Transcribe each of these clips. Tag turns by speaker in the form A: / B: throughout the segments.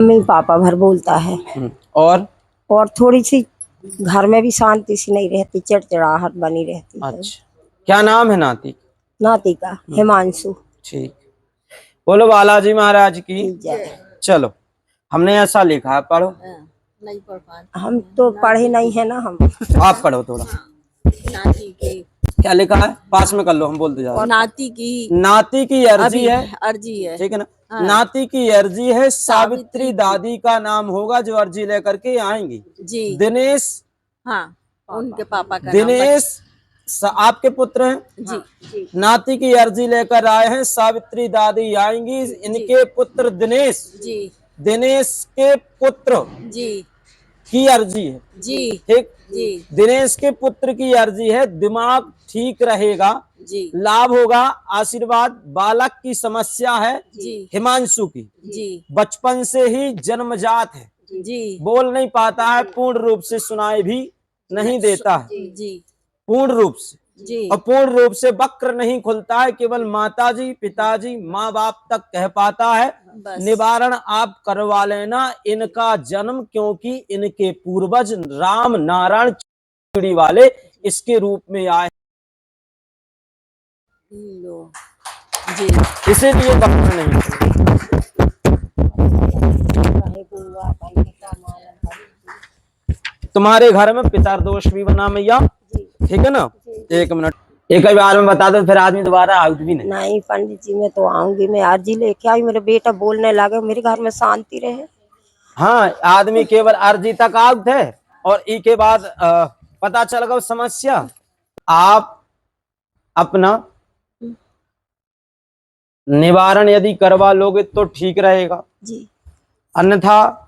A: Mummy papa भर बोलता है।
B: और
A: थोड़ी सी घर में भी शांति सी नहीं रहती, चिड़चिड़ाहट बनी रहती है।
B: अच्छा, क्या नाम है नाती?
A: नाती का हिमांशु।
B: ठीक, बोलो बालाजी महाराज की
A: जय।
B: चलो, हमने ऐसा लिखा है, पढ़ो।
C: नहीं पढ़ पाते।
A: हम तो पढ़े नहीं है ना हम।
B: आप पढ़ो थोड़ा।
C: नाती की
B: क्या लिखा है? पास में कर लो, हम बोलते जा रहे
C: और नाती की
B: हैं। नाती की अर्जी है,
C: अर्जी है।
B: ठीक है ना?
C: हाँ।
B: नाती की अर्जी है, सावित्री दादी का नाम होगा जो अर्जी लेकर के आएंगी।
C: जी।
B: दिनेश,
C: हाँ, उनके पापा का
B: दिनेश आपके पुत्र हैं।
C: जी।
B: नाती की अर्जी लेकर आए हैं, सावित्री दादी आएंगी। इनके पुत्र दिनेश,
C: जी
B: दिनेश के पुत्र
C: जी
B: की अर्जी है।
C: जी
B: ठीक,
C: जी
B: दिनेश के पुत्र की अर्जी है, दिमाग ठीक रहेगा,
C: जी
B: लाभ होगा, आशीर्वाद। बालक की समस्या है
C: जी
B: हिमांशु की,
C: जी
B: बचपन से ही जन्मजात है,
C: जी
B: बोल नहीं पाता है, पूर्ण रूप से सुनाई भी नहीं देता है,
C: जी
B: पूर्ण रूप से,
C: जी
B: और पूर्ण रूप से वक्र नहीं खुलता है, केवल माताजी पिताजी माँ बाप तक कह पाता है।
C: बस।
B: निवारण आप करवा लेना इनका जन्म, क्योंकि इनके पूर्वज राम नारायण पीढ़ी वाले इसके रूप में आए,
C: लो जी।
B: इसीलिए वक्र नहीं। तुम्हारे घर में पिता दोष भी बना मैया, ठीक है ना? एक मिनट, एक ही बार में बता दो, फिर आदमी दोबारा आउट भी नहीं।
A: नहीं पंडित जी, मैं तो आऊंगी, मैं अर्जी लेके आई, मेरा बेटा बोलने लगे, मेरे घर में शांति रहे।
B: हाँ, आदमी केवल अर्जी तक आउट है, और ई के बाद पता चल गया समस्या। आप अपना निवारण यदि करवा लोगे तो ठीक रहेगा
A: जी।
B: अन्यथा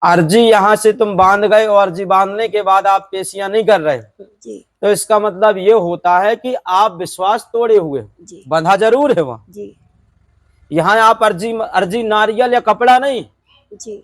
B: अर्जी यहाँ से तुम बांध गए, और अर्जी बांधने के बाद आप पेशियां नहीं कर रहे
A: जी
B: तो इसका मतलब ये होता है कि आप विश्वास तोड़े हुए हो।
A: जी
B: बंधा जरूर है वहां,
A: जी
B: यहाँ आप अर्जी नारियल या कपड़ा नहीं,
A: जी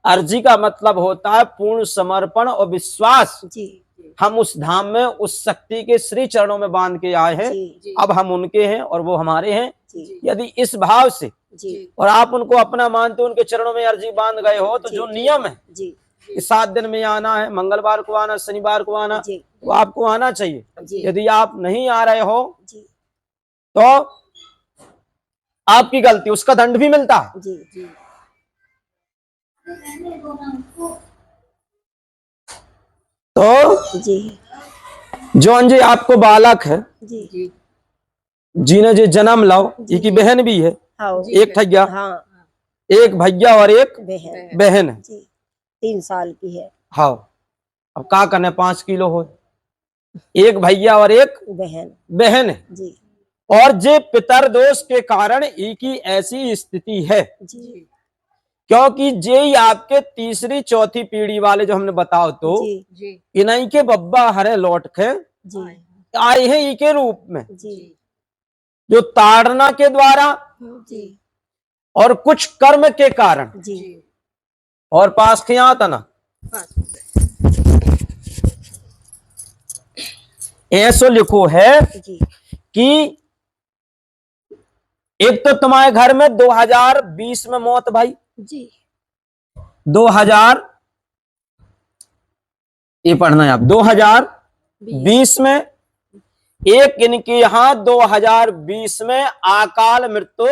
B: अर्जी का मतलब होता है पूर्ण समर्पण और विश्वास।
A: जी
B: हम उस धाम में उस शक्ति के श्री चरणों में बांध के आए हैं,
A: जी
B: अब हम उनके हैं और वो हमारे हैं।
A: जी
B: यदि इस भाव से
A: जी
B: और आप उनको अपना मानते उनके चरणों में अर्जी बांध गए हो, तो जो नियम है
A: जी
B: कि 7 दिन में आना है, मंगलवार को आना, शनिवार को आना,
A: जी
B: वो आपको आना चाहिए।
A: जी
B: यदि आप नहीं आ रहे हो
A: जी
B: तो आपकी गलती, उसका दंड भी मिलता है।
A: जी जी
B: तो
A: जी
B: जौन जी आपको बालक है,
A: जी जी
B: जिन्हें जो जन्म लाओ, ये की बहन भी है,
A: हाँ
B: एक ठैया,
A: हाँ
B: एक भैया और एक
A: बहन
B: बहन है।
A: जी 3 साल की है
B: हाँ, अब का करने 5 किलो हो, एक भैया और एक
A: बहन
B: बहन है,
A: जी
B: और जे पितर दोष के कारण की ऐसी स्थिति है,
A: जी
B: क्योंकि जे ही आपके तीसरी चौथी पीढ़ी वाले जो हमने बताओ तो
A: जी
B: इन्हीं के बब्बा हरे लौट के
A: जी
B: आए हैं ई के रूप में,
A: जी
B: जो ताड़ना के द्वारा
A: जी
B: और कुछ कर्म के कारण,
A: जी
B: और पास के आता ना ऐसो लिखो है
A: जी
B: कि एक तो तुम्हारे घर में 2020 में मौत भाई,
A: जी
B: 2000 ये पढ़ना है आप, 2020 में, एक इनके यहाँ 2020 में अकाल मृत्यु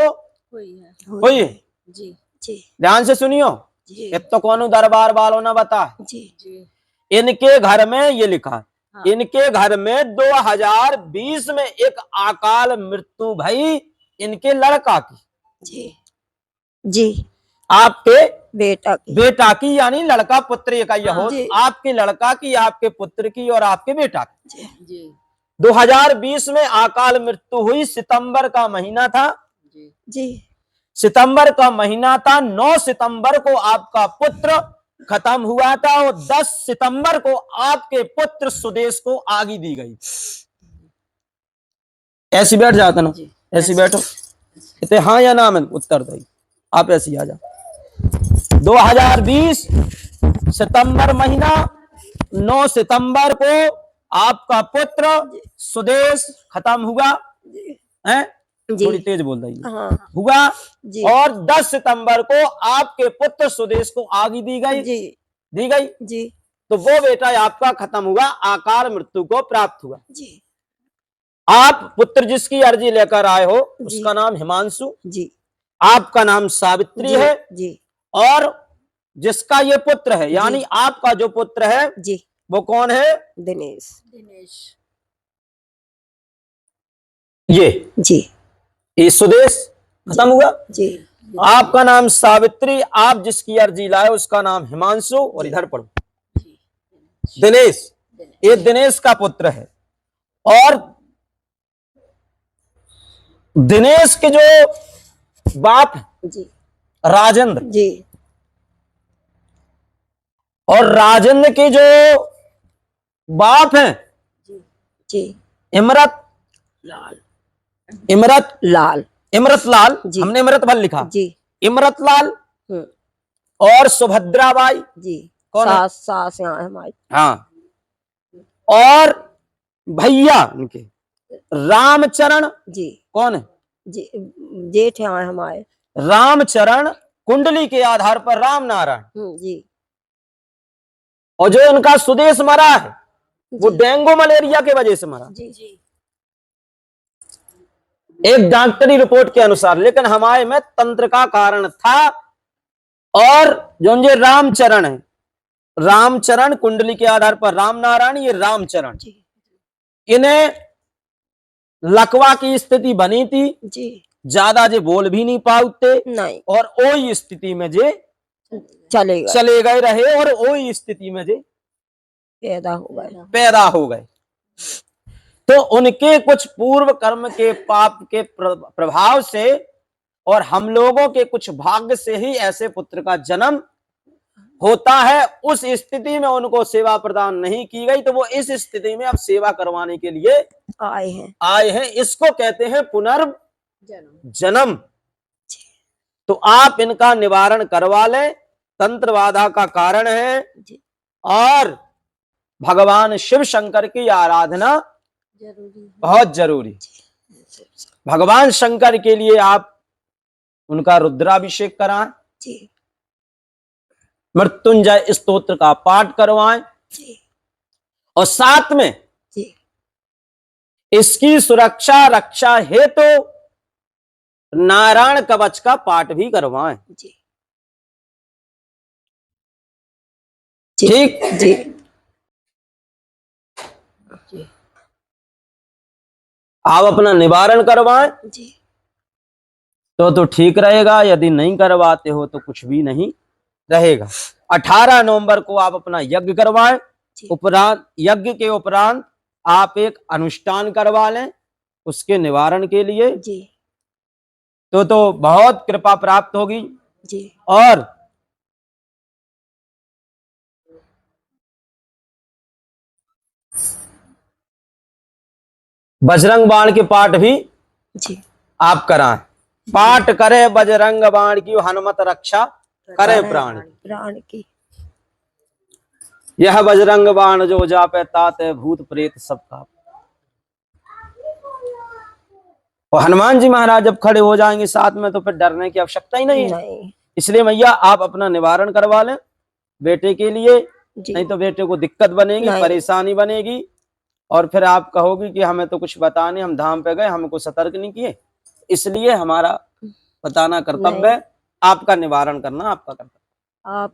B: हुई है।
C: जी
A: जी
B: ध्यान से सुनियो,
A: जी
B: एक तो कौन दरबार वालों ने बता,
A: जी
C: जी
B: इनके घर में ये लिखा,
C: हाँ।
B: इनके घर में 2020 में एक अकाल मृत्यु भाई इनके लड़का की,
A: जी जी
B: आपके
A: बेटा
B: की यानी लड़का पुत्र का यह हो,
A: जी।
B: आपके लड़का की, आपके पुत्र की और आपके बेटा की।
A: जी
C: जी
B: 2020 में अकाल मृत्यु हुई, सितंबर का महीना था,
C: जी
A: जी
B: सितंबर का महीना था, 9 सितंबर को आपका पुत्र खत्म हुआ था, और 10 सितंबर को आपके पुत्र सुदेश को आगी दी गई। ऐसी बैठ जाता ना, ऐसी बैठो, कहते हाँ या ना, मैं उत्तर दे, आप ऐसी आ जाओ। 2020 सितंबर महीना, 9 सितंबर को आपका पुत्र सुदेश खत्म हुआ है,
A: जी।
B: थोड़ी तेज बोल रही है।
A: हाँ
B: हुआ।
A: जी
B: और 10 सितंबर को आपके पुत्र सुदेश को आग दी गई।
A: जी
B: दी गई
A: जी
B: तो वो बेटा आपका खत्म हुआ, आकार मृत्यु को प्राप्त हुआ।
A: जी
B: आप पुत्र जिसकी अर्जी लेकर आए हो
A: जी
B: उसका नाम हिमांशु,
A: जी
B: आपका नाम सावित्री
A: जी
B: है,
A: जी
B: और जिसका ये पुत्र है यानी आपका जो पुत्र है
A: जी
B: वो कौन है?
A: दिनेश
C: दिनेश।
A: जी
B: ये सुदेश खत्म हुआ।
A: जी
B: आपका नाम सावित्री, आप जिसकी अर्जी लाए उसका नाम हिमांशु, और इधर पढ़ो दिनेश। ये दिनेश का पुत्र है। और दिनेश के जो बाप
A: जी
B: राजेंद्र,
A: जी
B: और राजेंद्र के जो बाप हैं
A: जी
B: इमरत
A: लाल
B: इमरत
A: लाल
B: इमरत लाल,
A: जी।
B: हमने इमरत भल लिखा,
A: जी
B: इमरत लाल और सुभद्राबाई।
A: जी
B: कौन है?
A: सास यहाँ है हमारी।
B: हाँ। और भैया उनके रामचरण,
A: जी
B: कौन है?
A: जी जेठ यहाँ है हमारे।
B: रामचरण कुंडली के आधार पर राम नारायण।
A: जी
B: और जो उनका सुदेश मरा है वो डेंगू मलेरिया के वजह से मरा,
A: जी जी
B: एक डॉक्टरी रिपोर्ट के अनुसार। लेकिन हमारे में तंत्र का कारण था। और जो ये रामचरण है, रामचरण कुंडली के आधार पर राम नारायण, ये रामचरण, इन्हें लकवा की स्थिति बनी थी।
A: जी
B: ज्यादा जे बोल भी नहीं पाते
A: नहीं,
B: और ओई स्थिति में जे
A: चले
B: गए रहे, और ओई स्थिति में जे
A: पैदा
B: हो गए। तो उनके कुछ पूर्व कर्म के पाप के प्रभाव से और हम लोगों के कुछ भाग्य से ही ऐसे पुत्र का जन्म होता है। उस स्थिति में उनको सेवा प्रदान नहीं की गई, तो वो इस स्थिति में अब सेवा करवाने के लिए आए हैं। इसको कहते हैं पुनर्जन्म। तो आप इनका निवारण करवा लें, तंत्र बाधा का कारण है। और भगवान शिव शंकर की आराधना बहुत जरूरी। भगवान शंकर के लिए आप उनका रुद्राभिषेक कराएं, मृत्युंजय स्तोत्र का पाठ करवाएं, और साथ में इसकी सुरक्षा रक्षा हेतु नारायण कवच का पाठ भी करवाएं। ठीक
A: जी
B: आप अपना निवारण करवाएं तो ठीक रहेगा। यदि नहीं करवाते हो तो कुछ भी नहीं रहेगा। 18 नवंबर को आप अपना यज्ञ करवाएं। उपरांत यज्ञ के उपरांत आप एक अनुष्ठान करवा लें उसके निवारण के लिए। तो बहुत कृपा प्राप्त होगी। और बजरंग बाण के पाठ भी आप कराएं। पाठ करे बजरंग बाण की, हनुमत रक्षा करे प्राण की। यह बजरंग बाण जो जापे ताते भूत प्रेत सबका। और हनुमान जी महाराज जब खड़े हो जाएंगे साथ में तो फिर डरने की आवश्यकता ही नहीं है। इसलिए मैया आप अपना निवारण करवा लें बेटे के लिए, नहीं तो बेटे को दिक्कत बनेगी, परेशानी बनेगी, और फिर आप कहोगी कि हमें तो कुछ बताने, हम धाम पे गए, हमको सतर्क नहीं किए। इसलिए हमारा बताना कर्तव्य है, आपका निवारण करना आपका कर्तव्य।
A: आप